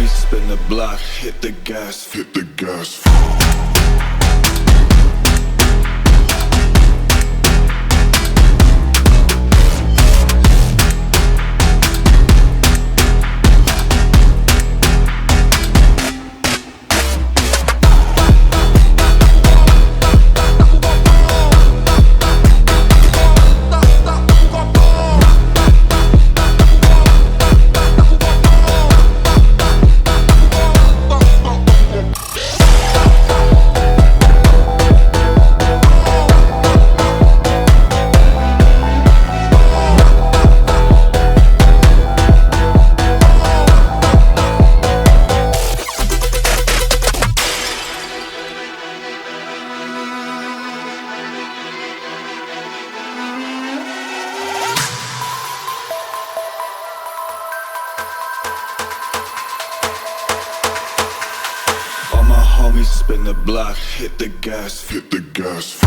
homies spin the block, hit the gas, hit the gas. All my homies spin the block, hit the gas, hit the gas.